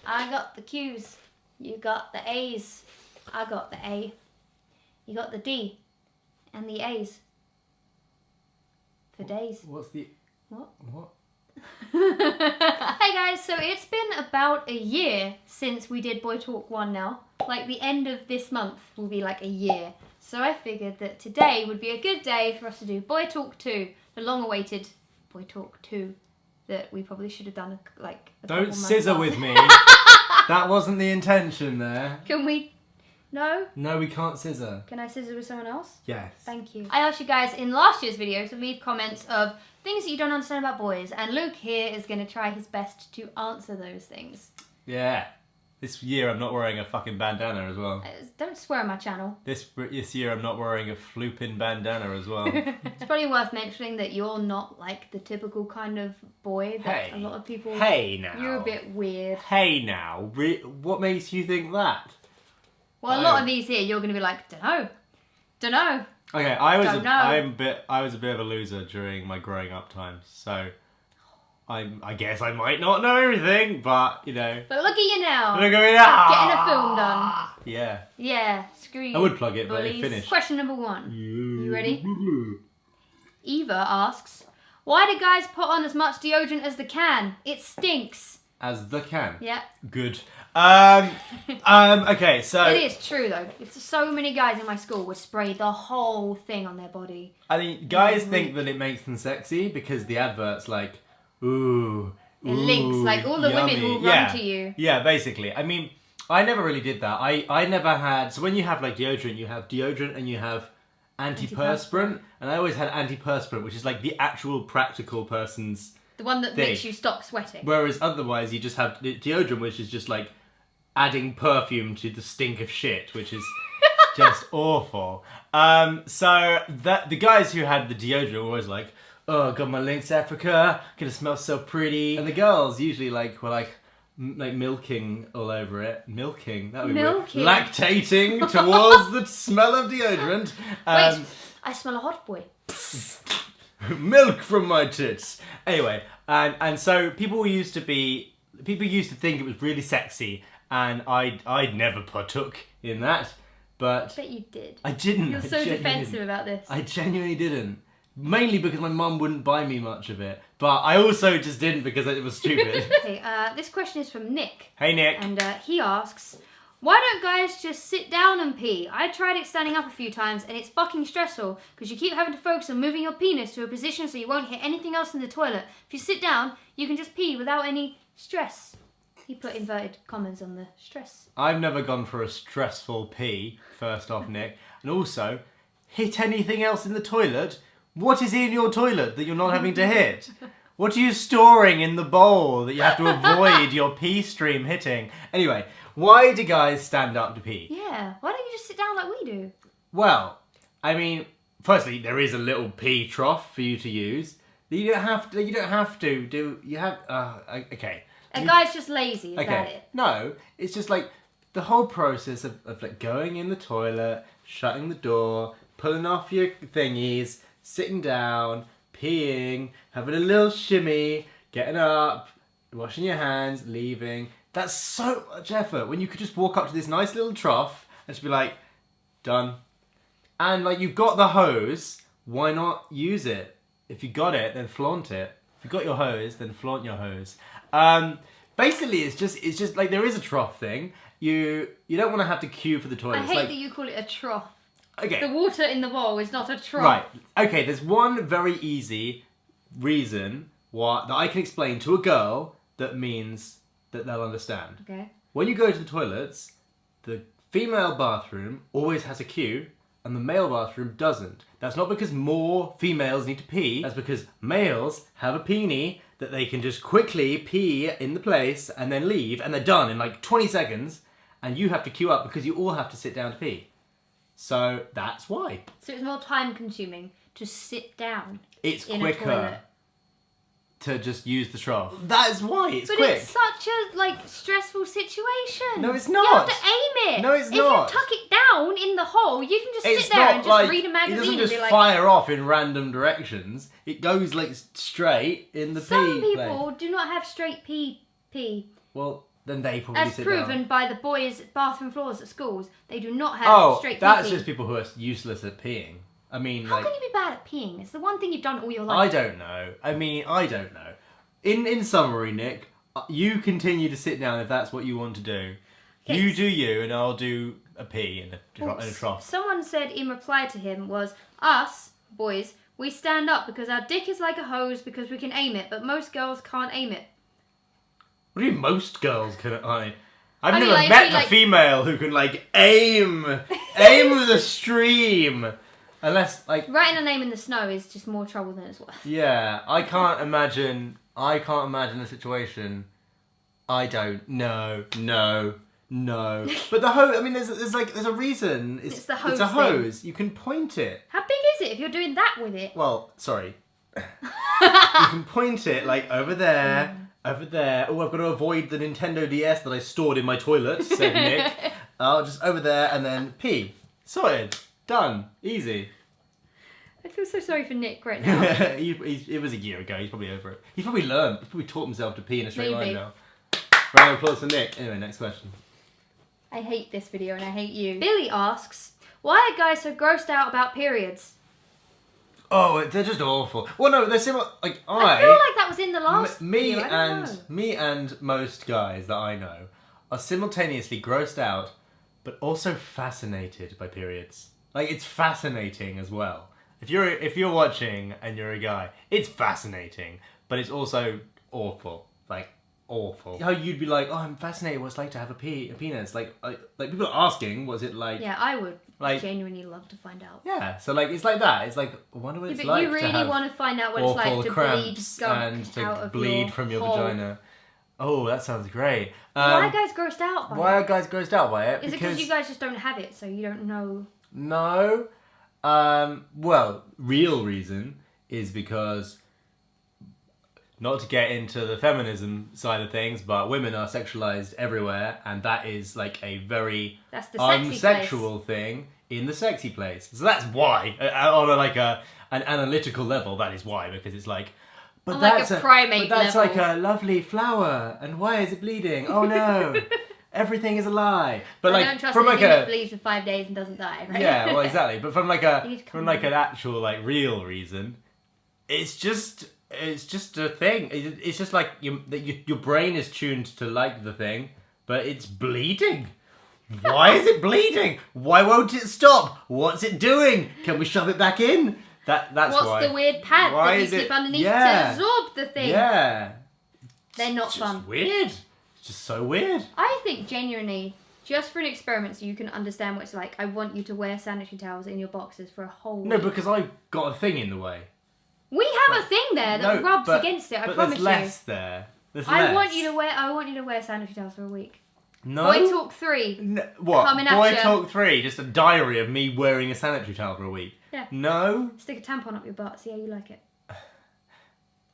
I got the Q's. You got the A's. I got the A. You got the D. And the A's. For days. What's the... What? What? Hey guys, so it's been about a year since we did Boy Talk 1 now. Like the end of this month will be like a year. So I figured that today would be a good day for us to do Boy Talk 2. The long-awaited Boy Talk 2 that we probably should have done like a couple Don't months scissor after. with me. That wasn't the intention there. Can we... No? No, we can't scissor. Can I scissor with someone else? Yes. Thank you. I asked you guys in last year's video to leave comments of things that you don't understand about boys, and Luke here is going to try his best to answer those things. Yeah. This year I'm not wearing a fucking bandana as well. Don't swear on my channel. This year I'm not wearing a flooping bandana as well. It's probably worth mentioning that you're not like the typical kind of boy that Hey. a lot of people... Hey now. You're a bit weird. Hey now. What makes you think that? Well, a lot of these here, you're going to be like, dunno. Okay, I was Don't know. I was a bit of a loser during my growing up time, so I guess I might not know everything, but you know. But look at you now. Look at me now. Getting a film done. Yeah. Yeah, screw you. I would plug it, but bullies. it finished. Question number 1. You ready? Eva asks, why do guys put on as much deodorant as they can? It stinks. As the can. Yeah. Good. Okay, so It is true though. It's so many guys in my school would spray the whole thing on their body. I mean, guys think that it makes them sexy because the advert's like, ooh, It links, like all the women yummy. will run to you. Yeah, basically. I mean, I never really did that. I never had. So when you have like deodorant, you have deodorant and you have antiperspirant, and I always had antiperspirant, which is like the actual practical person's The one that thing. makes you stop sweating. Whereas otherwise, you just have deodorant, which is just like adding perfume to the stink of shit, which is just awful. So that the guys who had the deodorant were always like, oh, got my Lynx Africa, gonna smell so pretty. And the girls usually were like milking all over it. Milking, that would be weird. Milking? Lactating towards the smell of deodorant. Wait, I smell a hot boy. Milk from my tits. Anyway, and so people used to think it was really sexy, and I never partook in that. But I bet you did. I didn't. You're I so genuinely defensive didn't. about this. I genuinely didn't. Mainly because my mum wouldn't buy me much of it. But I also just didn't because it was stupid. Okay, this question is from Nick. Hey Nick. And he asks, why don't guys just sit down and pee? I tried it standing up a few times and it's fucking stressful because you keep having to focus on moving your penis to a position so you won't hit anything else in the toilet. If you sit down, you can just pee without any stress. He put inverted commas on the stress. I've never gone for a stressful pee, first off, Nick. And also, hit anything else in the toilet? What is in your toilet that you're not having to hit? What are you storing in the bowl that you have to avoid your pee stream hitting? Anyway, why do guys stand up to pee? Yeah, why don't you just sit down like we do? Well, I mean, firstly, there is a little pee trough for you to use. You don't have to do. You have. Okay. A guy's just lazy, is that it? No, it's just like the whole process of like going in the toilet, shutting the door, pulling off your thingies, sitting down, peeing, having a little shimmy, getting up, washing your hands, leaving. That's so much effort when you could just walk up to this nice little trough and just be like, done. And like you've got the hose, why not use it? If you got it, then flaunt it. If you got your hose, then flaunt your hose. Basically, it's just like there is a trough thing. You don't want to have to queue for the toilet. I hate that you call it a trough. Okay. The water in the bowl is not a trough. Right. Okay, there's one very easy reason that I can explain to a girl that means that they'll understand. Okay. When you go to the toilets, the female bathroom always has a queue and the male bathroom doesn't. That's not because more females need to pee. That's because males have a peenie that they can just quickly pee in the place and then leave and they're done in like 20 seconds and you have to queue up because you all have to sit down to pee. So that's why. So it's more time consuming to sit down. It's in quicker a toilet. to just use the trough. That is why it's But quick. it's such a stressful situation. No, it's You not. have to aim it. No, it's if not. If you tuck it down in the hole, you can just It's sit there and not just like read a magazine it doesn't and just be like. fire off in random directions. It goes like straight in the Some pee people place. do not have straight pee. Well, then they probably As sit proven down. by the boys' bathroom floors at schools, they do not have straight that's pee-pee. just people who are useless at peeing. I mean, How like, can you be bad at peeing? It's the one thing you've done all your life. I don't know. I mean, I don't know. In summary, Nick, you continue to sit down if that's what you want to do. Okay. You do you, and I'll do a pee in a trough. Someone said in reply to him was, us, boys, we stand up because our dick is like a hose because we can aim it, but most girls can't aim it. What do you mean most girls can? I've I mean, never like, met if you, a female who can like aim with a stream. Unless like Writing a name in the snow is just more trouble than it's worth. yeah, I can't imagine a situation. I don't. No. But the hose. I mean, there's a reason. It's the hose It's a hose. You can point it. How big is it if you're doing that with it? Well, sorry. You can point it like over there. Over there. Oh, I've got to avoid the Nintendo DS that I stored in my toilet, said Nick. Just over there and then pee. Sorted. Done. Easy. I feel so sorry for Nick right now. It was a year ago. He's probably over it. He's probably learned. He's probably taught himself to pee in a straight line Maybe. now. Round of applause for Nick. Anyway, next question. I hate this video and I hate you. Billy asks, why are guys so grossed out about periods? Oh, they're just awful. Well, no, they're similar. Like I feel like that was in the last me video. I don't know. me and most guys that I know are simultaneously grossed out, but also fascinated by periods. Like it's fascinating as well. If you're watching and you're a guy, it's fascinating, but it's also awful. Like awful. How you'd be like, oh, I'm fascinated. What it's like to have a penis. Like people are asking, what's it like? Yeah, I would Like- genuinely love to find out. Yeah. So like it's like that. It's like I wonder what it's But like you to really have want to find out what it's like awful to bleed cramps gunk and to out of bleed your from your hole. vagina. Oh, that sounds great. Why are guys grossed out by Why it? are guys grossed out by it? Is it because you guys just don't have it, so you don't know? No. Well, real reason is because, not to get into the feminism side of things, but women are sexualized everywhere, and that is like a very That's the sexy unsexual thing in the sexy place. So that's why, on an analytical level, that is why, because it's like, but On like that's a primate but that's level. like a lovely flower, and why is it bleeding? Oh no, everything is a lie. But I like don't trust from like anything a that bleeds for 5 days and doesn't die, right? yeah, well exactly. But from like You need to calm an actual like real reason, it's just a thing. It's just like your brain is tuned to like the thing, but it's bleeding. Why is it bleeding? Why won't it stop? What's it doing? Can we shove it back in? That's What's why. the weird pad Why that you is it- keep underneath Yeah. to absorb the thing? Yeah. They're not It's fun. just weird. It's just so weird. I think genuinely, just for an experiment so you can understand what it's like, I want you to wear sanitary towels in your boxes for a whole No, week. because I've got a thing in the way. We have a thing there that No, rubs but- against it, I but promise there's less there. There's you. I less. want you to wear sanitary towels for a week. No. Boy Talk 3. What? Coming at Boy ya. Talk 3, just a diary of me wearing a sanitary towel for a week. Yeah. No. Stick a tampon up your butt, see how you like it.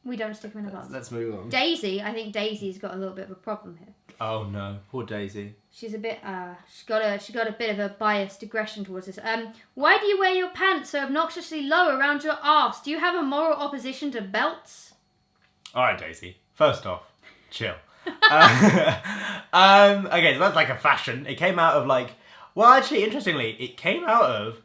We don't stick them in our butts. Let's move on. Daisy, I think Daisy's got a little bit of a problem here. Oh no, poor Daisy. She's a bit, she's got a bit of a biased aggression towards this. Why do you wear your pants so obnoxiously low around your arse? Do you have a moral opposition to belts? Alright, Daisy. First off, chill. Okay, so that's like a fashion. It came out of like, well, actually, interestingly, it came out of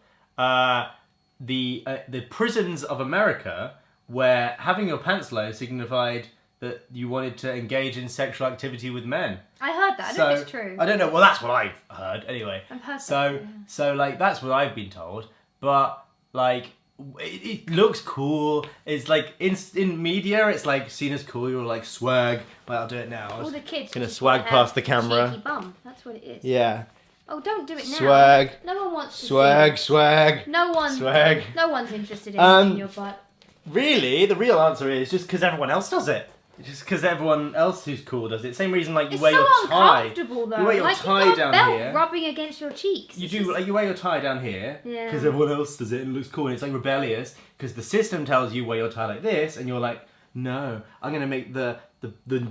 the prisons of America, where having your pants low signified that you wanted to engage in sexual activity with men. I heard that. I don't know if it's true. I don't know. Well, that's what I've heard anyway. I've heard So, that, yeah. so like that's what I've been told. But like, it looks cool. It's like in media, it's like seen as cool. You're like swag. But I'll do it now. All the kids gonna just swag wanna past have the camera. a cheeky bum. That's what it is. Yeah. Oh, don't do it now. Swag. No one wants to Swag. see. Swag. No one. Swag. No one's interested in seeing your butt. Really, the real answer is just because everyone else does it. Just because everyone else who's cool does it. Same reason like you It's wear so your tie. uncomfortable though. You wear your like tie you've got down a belt here. rubbing against your cheeks. You It's do, just- like you wear your tie down here Yeah. because everyone else does it and it looks cool and it's like rebellious because the system tells you wear your tie like this and you're like, no, I'm going to make the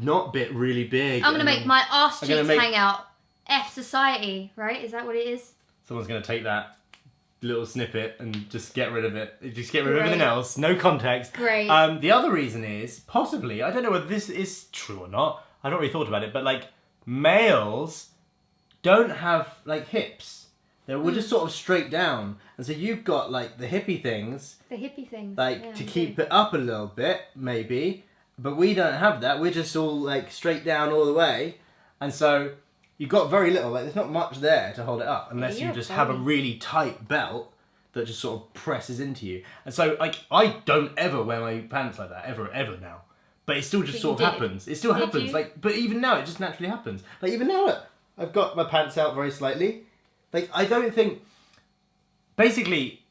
knot bit really big. I'm gonna and make then my arse I'm gonna cheeks make- hang out. F society, right? Is that what it is? Someone's going to take that little snippet and just get rid of it. Just get rid of Great. everything else. No context. Great. The other reason is, possibly, I don't know whether this is true or not. I don't really thought about it, but like males don't have like hips. We're just sort of straight down. And so you've got like the hippie things. The hippie things. Like to keep it up a little bit, maybe. But we don't have that. We're just all like straight down all the way. And so you've got very little, like there's not much there to hold it up unless you just have a really tight belt that just sort of presses into you. And so like I don't ever wear my pants like that, ever now. But it still just sort of happens. It still happens. Like, but even now it just naturally happens. Like even now, look, I've got my pants out very slightly. Like I don't think, basically,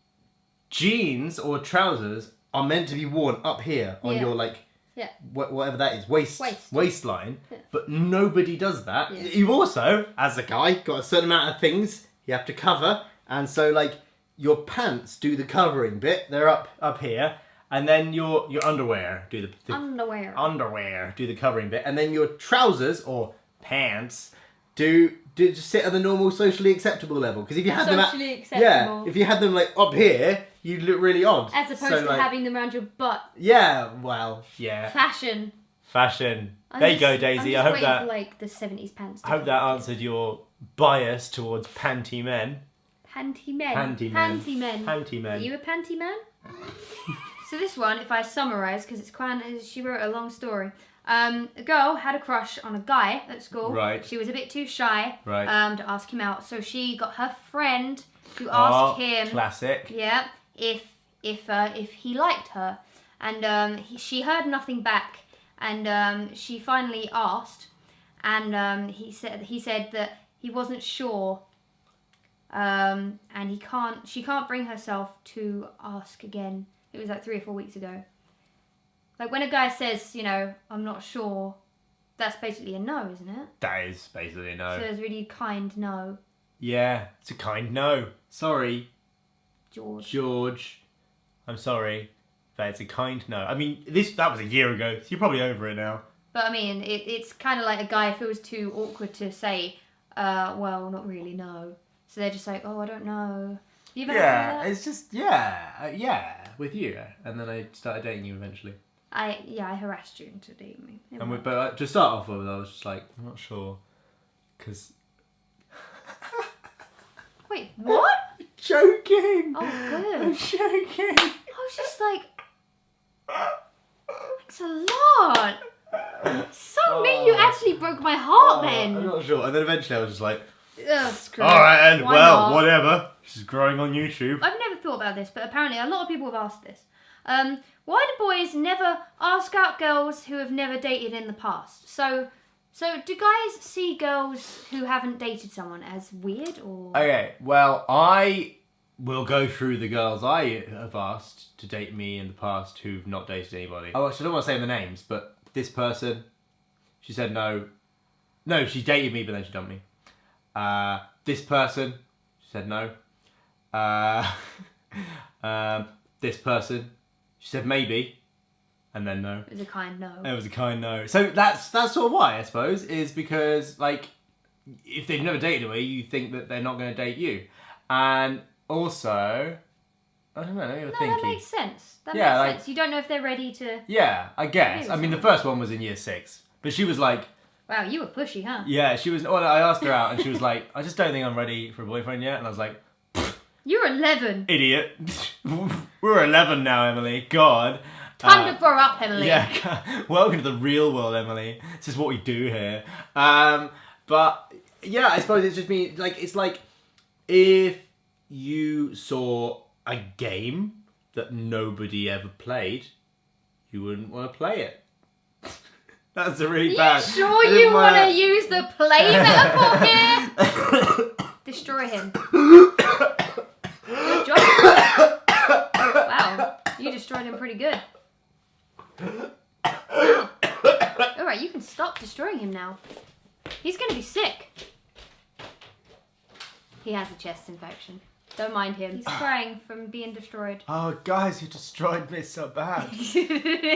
jeans or trousers are meant to be worn up here on your like. Yeah. Whatever that is, waistline. Yeah. But nobody does that. Yeah. You've also, as a guy, got a certain amount of things you have to cover. And so, like, your pants do the covering bit. They're up here. And then your underwear do the underwear do the covering bit. And then your trousers or pants do just sit at the normal socially acceptable level. Because if you had if you had them like up here, you'd look really odd. As opposed to having them around your butt. Yeah, well, yeah. Fashion. There you go, Daisy. I hope that for, like the 70s pants. I hope that answered your bias towards panty men. Panty men. Are you a panty man? So this one, if I summarise, because she wrote a long story. A girl had a crush on a guy at school. Right. She was a bit too shy. Right. To ask him out, so she got her friend to ask him. Classic. Yeah. If he liked her, and she heard nothing back, and she finally asked, and he said that he wasn't sure, and she can't bring herself to ask again. It was like 3 or 4 weeks ago. Like when a guy says, you know, I'm not sure, that's basically a no, isn't it? That is basically a no. So it's really kind no. Yeah, it's a kind no. Sorry, George. I'm sorry, but it's a kind no. I mean, that was a year ago, so you're probably over it now. But I mean, it's kind of like a guy feels too awkward to say, well, not really, no. So they're just like, oh, I don't know. You ever had that? It's just, with you. And then I started dating you eventually. I harassed you into dating me. But to start off with, I was just like, I'm not sure. Because... Wait, what? Joking! Oh, good. I'm joking. I was just like... Thanks a lot. So mean, you actually broke my heart then. I'm not sure. And then eventually I was just like... Screw Alright, and Why not? whatever. She's growing on YouTube. I've never thought about this, but apparently a lot of people have asked this. Why do boys never ask out girls who have never dated in the past? So do guys see girls who haven't dated someone as weird or... Okay, well, I will go through the girls I have asked to date me in the past who've not dated anybody. Oh, actually, I don't want to say the names, but this person, she said no. No, she dated me, but then she dumped me. This person, she said no. This person, she said maybe, and then no. It was a kind no. It was a kind no. So that's sort of why, I suppose, is because, like, if they've never dated away, you think that they're not going to date you. And also, I don't know, that makes sense. That makes sense. You don't know if they're ready to... Yeah, I guess. I mean, the first one was in year 6, but she was like... Wow, you were pushy, huh? Yeah, she was... Well, I asked her out, and she was like, I just don't think I'm ready for a boyfriend yet. And I was like... You're 11. Idiot. We're 11 now, Emily. God. Time to grow up, Emily. Yeah, welcome to the real world, Emily. This is what we do here. But, yeah, I suppose it's just me... Like, it's like if you saw a game that nobody ever played, you wouldn't want to play it. That's a really bad... Are you sure you want to use the play metaphor here? Destroy him. Good job. Wow, you destroyed him pretty good. Wow. Alright, you can stop destroying him now. He's going to be sick. He has a chest infection. Don't mind him. He's crying from being destroyed. Oh, guys, you destroyed me so bad.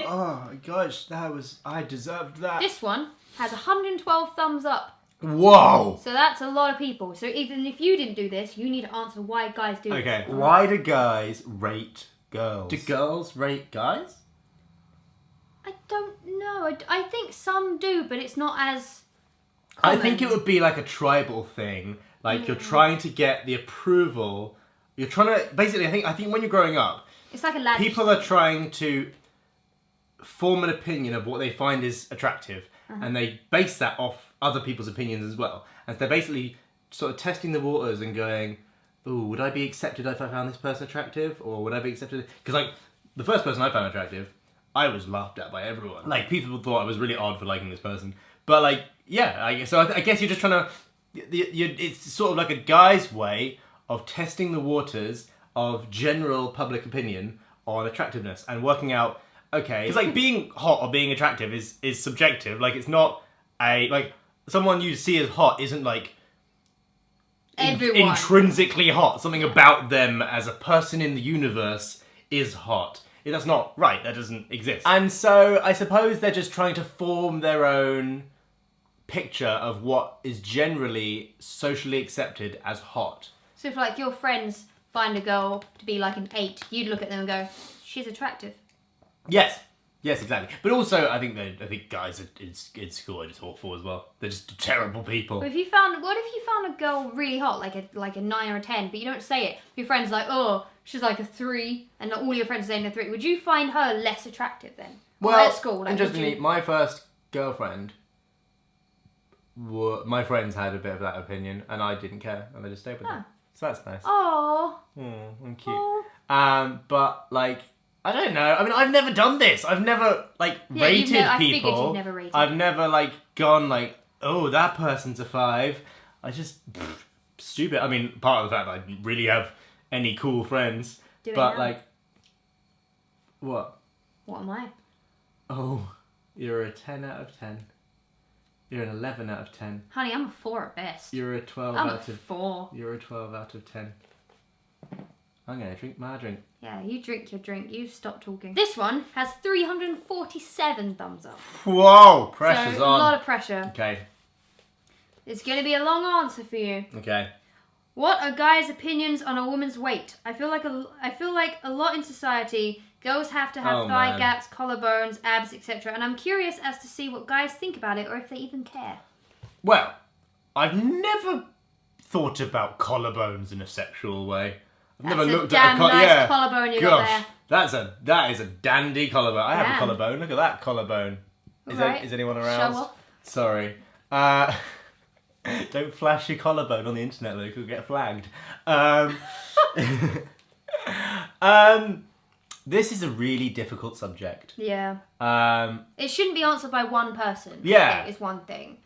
Oh, gosh, I deserved that. This one has 112 thumbs up. Whoa! So that's a lot of people. So even if you didn't do this, you need to answer why guys do this. Okay, why do guys rate girls? Do girls rate guys? I don't know. I think some do, but it's not as... I think it would be like a tribal thing. Like you're trying to get the approval. You're trying to basically. I think when you're growing up, It's like a lad. people are trying to form an opinion of what they find is attractive, and they base that off other people's opinions as well. And they're basically sort of testing the waters and going, "Ooh, would I be accepted if I found this person attractive, or would I be accepted?" Because like the first person I found attractive, I was laughed at by everyone. Like people thought I was really odd for liking this person. But like, yeah, I guess you're just trying to. It's sort of like a guy's way of testing the waters of general public opinion on attractiveness and working out. Okay, because like being hot or being attractive is subjective. Like it's not like someone you see as hot isn't like Everyone. Intrinsically hot. Something about them as a person in the universe is hot. That's not right. That doesn't exist. And so I suppose they're just trying to form their own picture of what is generally socially accepted as hot. So if like your friends find a girl to be like an 8, you'd look at them and go, she's attractive. Yes, exactly. But also, I think guys in school are just awful as well. They're just terrible people. But what if you found a girl really hot, like a 9 or a 10, but you don't say it? Your friend's like, oh, she's like a 3, and all your friends are saying a 3. Would you find her less attractive then? Well, at school, like, interestingly, my first girlfriend, my friends had a bit of that opinion, and I didn't care, and I just stayed with them. So that's nice. Oh, I'm cute. But like, I don't know. I mean, I've never done this. I've never like rated people. I figured you've never rated. I've never like gone like, oh, that person's a 5. I just stupid. I mean, part of the fact that I didn't really have any cool friends, but like, what? What am I? Oh, you're a 10 out of 10. You're an 11 out of 10. Honey, I'm a 4 at best. You're a 12 I'm out a of 4. You're a 12 out of 10. I'm gonna drink my drink. Yeah, you drink your drink. You stop talking. This one has 347 thumbs up. Whoa, pressure's so, on. A lot of pressure. Okay. It's going to be a long answer for you. Okay. What are guys' opinions on a woman's weight? I feel like a lot in society, girls have to have thigh gaps, collarbones, abs, etc. And I'm curious as to see what guys think about it or if they even care. Well, I've never thought about collarbones in a sexual way. I've never looked at a nice collarbone you got there. That is a dandy collarbone. I have a collarbone. Look at that collarbone. Is anyone around? Show off. Sorry. Don't flash your collarbone on the internet, Luke. You'll get flagged. This is a really difficult subject. Yeah. It shouldn't be answered by one person. Yeah. Is one thing.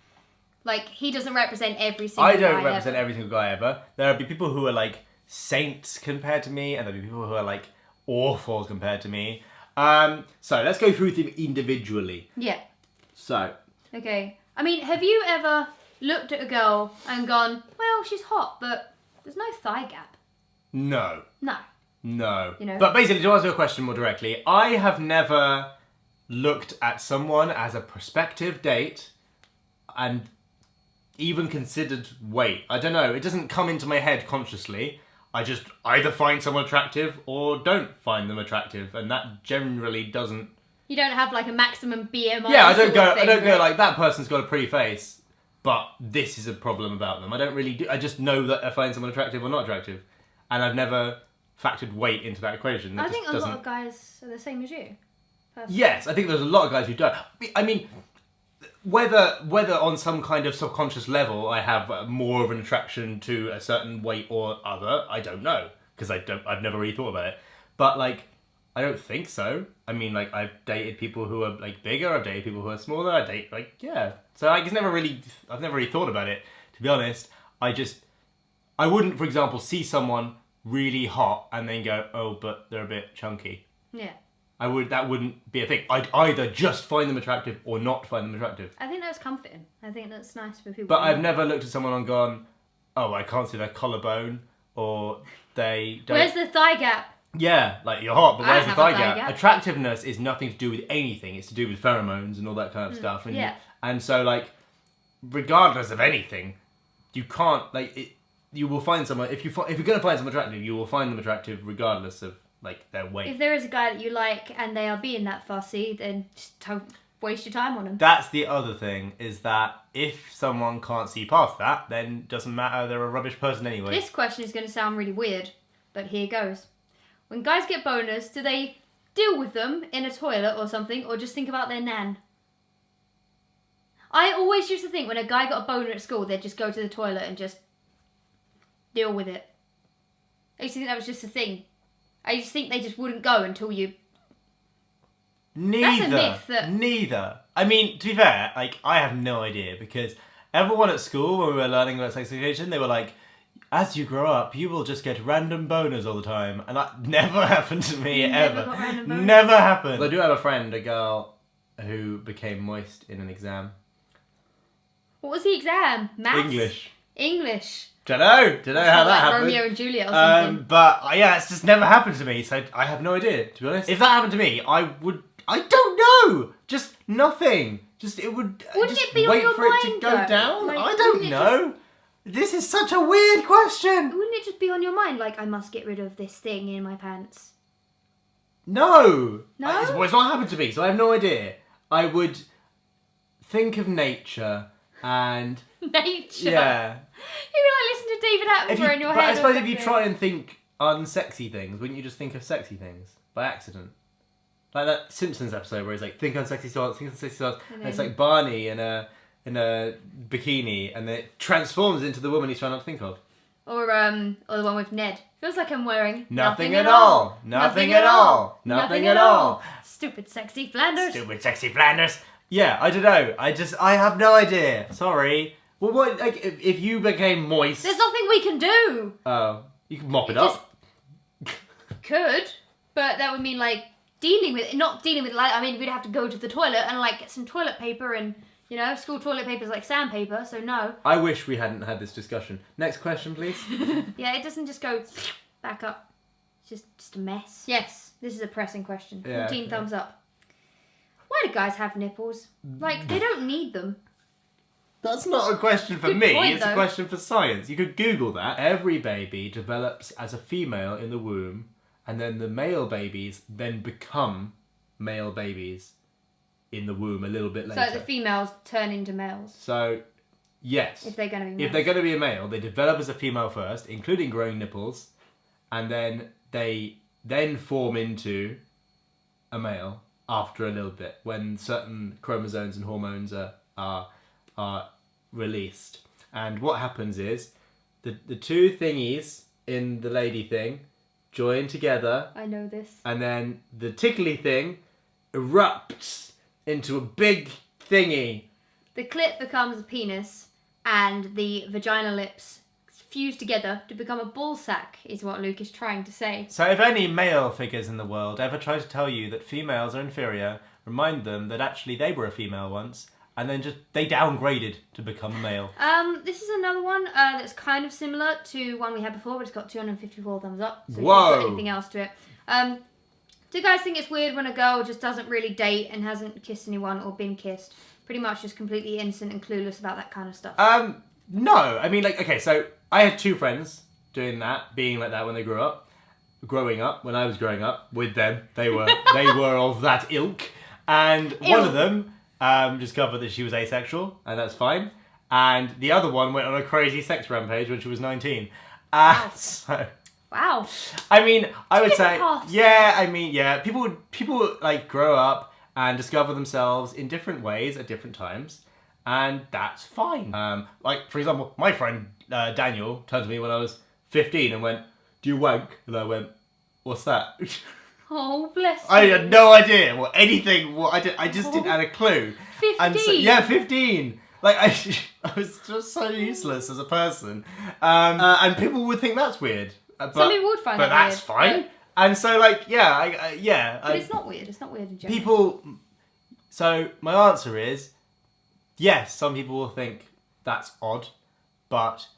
Like, he doesn't represent every single guy I don't represent every single guy ever. There'll be people who are like saints compared to me, and there'll be people who are like awful compared to me. So let's go through them individually. Yeah. So. Okay. I mean, have you ever looked at a girl and gone, well, she's hot, but there's no thigh gap? No. No. You know? But basically, to answer your question more directly, I have never looked at someone as a prospective date and even considered weight. I don't know. It doesn't come into my head consciously. I just either find someone attractive or don't find them attractive, and that generally doesn't. You don't have like a maximum BMI. Yeah, I don't go like that person's got a pretty face, but this is a problem about them. I don't really do. I just know that I find someone attractive or not attractive, and I've never factored weight into that equation. I think a lot of guys are the same as you. Personally. Yes, I think there's a lot of guys who don't. I mean, whether on some kind of subconscious level I have more of an attraction to a certain weight or other, I don't know, because I've never really thought about it. But like, I don't think so. I mean, like, I've dated people who are like bigger. I've dated people who are smaller. So I've never really thought about it, to be honest. I wouldn't, for example, see someone really hot and then go, oh, but they're a bit chunky. Yeah. That wouldn't be a thing. I'd either just find them attractive or not find them attractive. I think that's comforting. I think that's nice for people. But I've never looked at someone and gone, oh, I can't see their collarbone, or they don't. Where's the thigh gap? Yeah, like, you're hot, but where's the thigh gap? gap? Attractiveness is nothing to do with anything. It's to do with pheromones and all that kind of stuff. And yeah. And so, like, regardless of anything, you can't, like, you will find someone, if you're going to find someone attractive, you will find them attractive regardless of, like, their weight. If there is a guy that you like and they are being that fussy, then just don't. waste your time on them. That's the other thing, is that if someone can't see past that, then it doesn't matter, they're a rubbish person anyway. This question is going to sound really weird, but here goes. When guys get boners, do they deal with them in a toilet or something, or just think about their nan? I always used to think when a guy got a boner at school, they'd just go to the toilet and just deal with it. I used to think that was just a thing. I used to think they just wouldn't go until you... That's a myth Neither. I mean, to be fair, like, I have no idea, because everyone at school, when we were learning about sex education, they were like, as you grow up, you will just get random boners all the time. And that never happened to me, ever. Never got random boners? Never happened. I do have a friend, a girl, who became moist in an exam. What was the exam? Maths? English. Dunno how that like happened. Romeo and Juliet or something. But yeah, it's just never happened to me, so I have no idea, to be honest. If that happened to me, I don't know! Just nothing. Wouldn't just it be on wait your for it to mind, go though? down? Like, I don't wouldn't it know. This is such a weird question. Wouldn't it just be on your mind, like, I must get rid of this thing in my pants? No. No? It's not happened to me, so I have no idea. I would think of nature and... Nature? Yeah. You'd be like, listen to David Attenborough in your But head. I suppose or if you something. try and think unsexy things, wouldn't you just think of sexy things by accident? Like that Simpsons episode where he's like, think unsexy thoughts, think unsexy thoughts. And it's like Barney in a bikini, and then it transforms into the woman he's trying not to think of. Or the one with Ned. Feels like I'm wearing Nothing at all. Nothing at all. Nothing at all. Stupid sexy Flanders. Stupid sexy Flanders. Yeah, I don't know. I have no idea. Sorry. Well, what, like, if you became moist... There's nothing we can do. Oh, you can mop it You up. Could, but that would mean like not dealing with like, I mean, we'd have to go to the toilet and like get some toilet paper, and you know, school toilet paper is like sandpaper, so no. I wish we hadn't had this discussion. Next question, please. Yeah, it doesn't just go back up. It's just a mess. Yes, this is a pressing question. Yeah, 14 yeah. thumbs up. Why do guys have nipples? Like, they don't need them. That's not a question for Good me, point, it's though. a question for science. You could Google that. Every baby develops as a female in the womb, and then the male babies then become male babies in the womb a little bit later. So the females turn into males. So, yes. If they're going to be males. If they're going to be a male, they develop as a female first, including growing nipples, and then they then form into a male after a little bit, when certain chromosomes and hormones are released. And what happens is the two thingies in the lady thing join together, I know this. and then the tickly thing erupts into a big thingy. The clit becomes a penis, and the vagina lips fuse together to become a ball sack, is what Luke is trying to say. So if any male figures in the world ever try to tell you that females are inferior, remind them that actually they were a female once, and then just they downgraded to become a male. This is another one that's kind of similar to one we had before, but it's got 254 thumbs up. So if Whoa. you've got anything else to it. Do you guys think it's weird when a girl just doesn't really date and hasn't kissed anyone or been kissed? Pretty much just completely innocent and clueless about that kind of stuff. No, I mean, like, okay, so I had two friends doing that, being like that when they grew up. Growing up, when I was growing up with them, they were of that ilk, and one of them discovered that she was asexual, and that's fine. And the other one went on a crazy sex rampage when she was 19. Wow. So, Wow. I mean, I would different say, paths. yeah, I mean, yeah, people like grow up and discover themselves in different ways at different times, and that's fine. Like, for example, my friend Daniel turned to me when I was 15 and went, "Do you wank?" And I went, "What's that?" Oh, bless you. I had no idea what anything. I just didn't have a clue. 15? And so, yeah, 15. Like I was just so useless as a person, and people would think that's weird. But, Some people would find but that that's weird. fine. And so, like, yeah, But it's not weird. It's not weird in general. people. So my answer is, yes, some people will think that's odd, but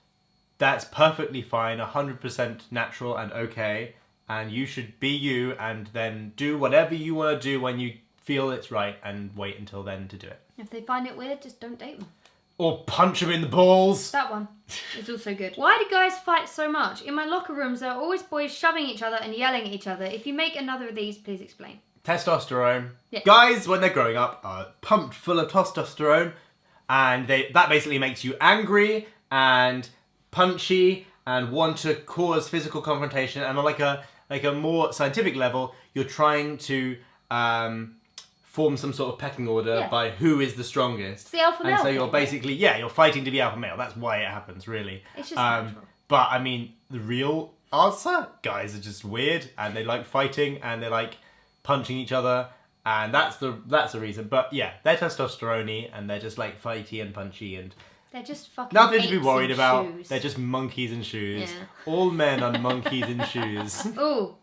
that's perfectly fine, 100% natural and okay, and you should be you and then do whatever you want to do when you feel it's right, and wait until then to do it. If they find it weird, just don't date them. Or punch them in the balls. That one is also good. Why do guys fight so much? In my locker rooms, there are always boys shoving each other and yelling at each other. If you make another of these, please explain. testosterone. Yeah. Guys, when they're growing up, are pumped full of testosterone, and that basically makes you angry and punchy and want to cause physical confrontation. And on like a more scientific level, you're trying to form some sort of pecking order by who is the strongest. It's the alpha male. And so you're basically you're fighting to be alpha male. That's why it happens, really. It's just natural. But I mean, the real answer, guys are just weird, and they like fighting, and they like punching each other, and that's the reason. But yeah, they're testosterone-y, and they're just like fighty and punchy, and they're just fucking nothing to be apes worried in about. shoes. They're just monkeys in shoes. Yeah. All men are monkeys in shoes. Ooh,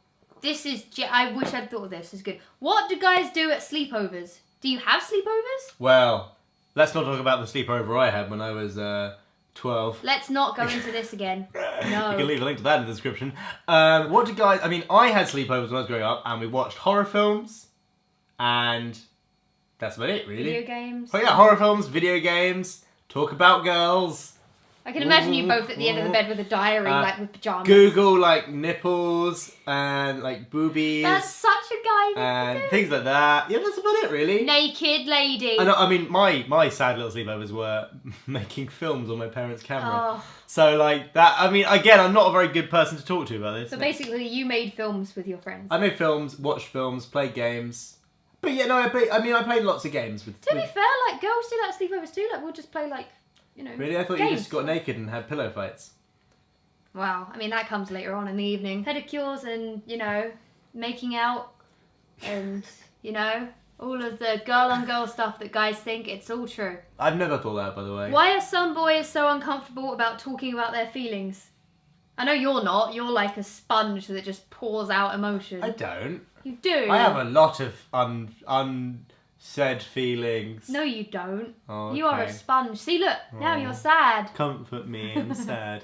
this is... I wish I'd thought of this. It's good. What do guys do at sleepovers? Do you have sleepovers? Well, let's not talk about the sleepover I had when I was 12. Let's not go into this again. No. You can leave a link to that in the description. What do guys... I mean, I had sleepovers when I was growing up, and we watched horror films, and that's about it, really. Video games. Oh yeah, horror films, video games, talk about girls. I can imagine you both at the end of the bed with a diary, like with pajamas. Google like nipples and like boobies. That's such a guy thing and to do. things like that. Yeah, that's about it, really. Naked lady. I mean, my sad little sleepovers were making films on my parents' camera. Oh. So like that. I mean, again, I'm not a very good person to talk to about this. So basically, you made films with your friends. I made films, watched films, played games. But yeah, no, I played lots of games with. To be fair, like girls do that at sleepovers too. Like we'll just play like, you know. Really, I thought games. you just got naked and had pillow fights. Wow, I mean that comes later on in the evening. Pedicures and making out, and all of the girl on girl stuff that guys think. It's all true. I've never thought that, by the way. Why are some boys so uncomfortable about talking about their feelings? I know you're not. You're like a sponge that just pours out emotion. I don't. You do. I have a lot of unsaid feelings. No, you don't. Oh, You are a okay. sponge. See, look. Now you're sad. Comfort me, I'm sad.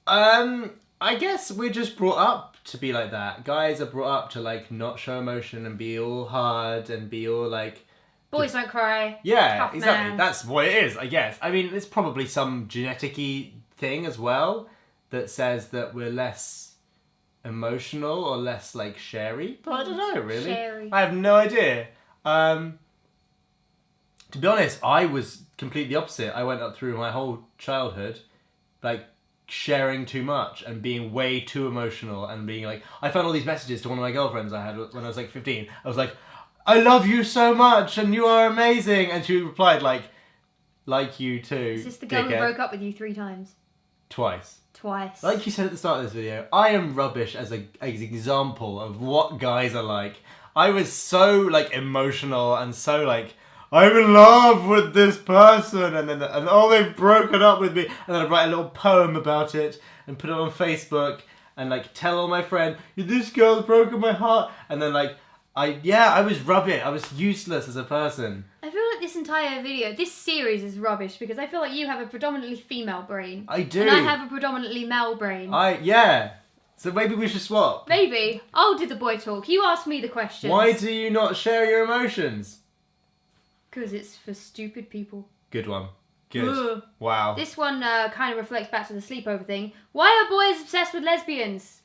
I guess we're just brought up to be like that. Guys are brought up to like not show emotion and be all hard and be all like... Boys don't cry. Yeah, Tough exactly. man. That's what it is, I guess. I mean, it's probably some genetic-y thing as well that says that we're less emotional or less like sharey, but I don't know really. Sharey. I have no idea. To be honest, I was completely opposite. I went up through my whole childhood like sharing too much and being way too emotional and being like, I found all these messages to one of my girlfriends I had when I was like 15. I was like, I love you so much and you are amazing, and she replied like you too. Is this the girl who dickhead." broke up with you 3 times? Twice. Twice. Like you said at the start of this video, I am rubbish as an example of what guys are like. I was so like emotional and so like, I'm in love with this person, and they've broken up with me, and then I'd write a little poem about it and put it on Facebook and like tell all my friends, this girl's broken my heart, and then like I was rubbish. I was useless as a person. I feel like this entire video, this series is rubbish because I feel like you have a predominantly female brain. I do. And I have a predominantly male brain. Yeah. So maybe we should swap. Maybe. I'll do the boy talk. You ask me the questions. Why do you not share your emotions? Because it's for stupid people. Good one. Good. Ugh. Wow. This one kind of reflects back to the sleepover thing. Why are boys obsessed with lesbians?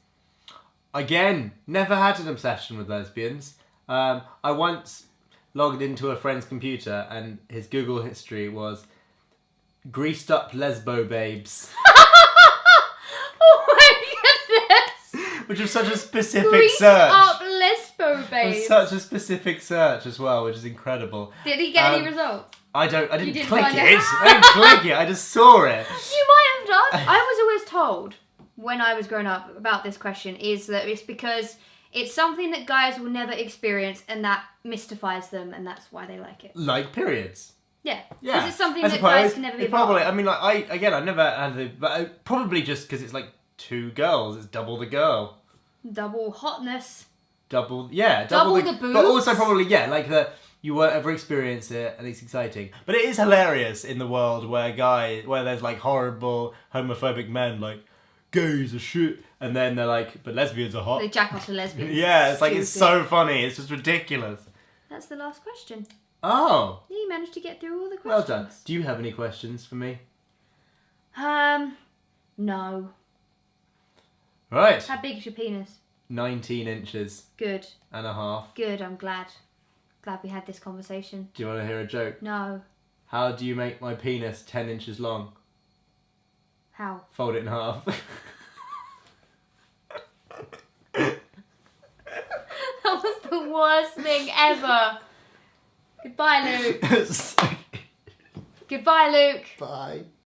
Again, never had an obsession with lesbians. I once logged into a friend's computer and his Google history was greased up lesbo babes. Oh my goodness! Which was such a specific Greased search. up lesbo It was babes. such a specific search as well, which is incredible. Did he get any results? I didn't didn't click find it. it. I didn't click it. I just saw it. You might have done. I was always told when I was growing up about this question is that it's because it's something that guys will never experience and that mystifies them, and that's why they like it. Like periods. Yeah. Yeah. Because it's something I that suppose. guys can never be It probably. involved. I mean, like I never had the, but probably just because it's like 2 girls, it's double the girl. Double hotness. Double the the boobs. But also probably, like you won't ever experience it and it's exciting. But it is hilarious in the world where there's like horrible homophobic men like, gays are shit. And then they're like, but lesbians are hot. They jack off to lesbians. Yeah, it's like, it's Stupid. so funny. It's just ridiculous. That's the last question. Oh, You managed to get through all the well questions. done. Do you have any questions for me? No. Right. How big is your penis? 19 inches Good. and a half. Good, I'm glad. Glad we had this conversation. Do you want to hear a joke? No. How do you make my penis 10 inches long? How? Fold it in half. That was the worst thing ever. Goodbye, Luke. Goodbye, Luke. Bye.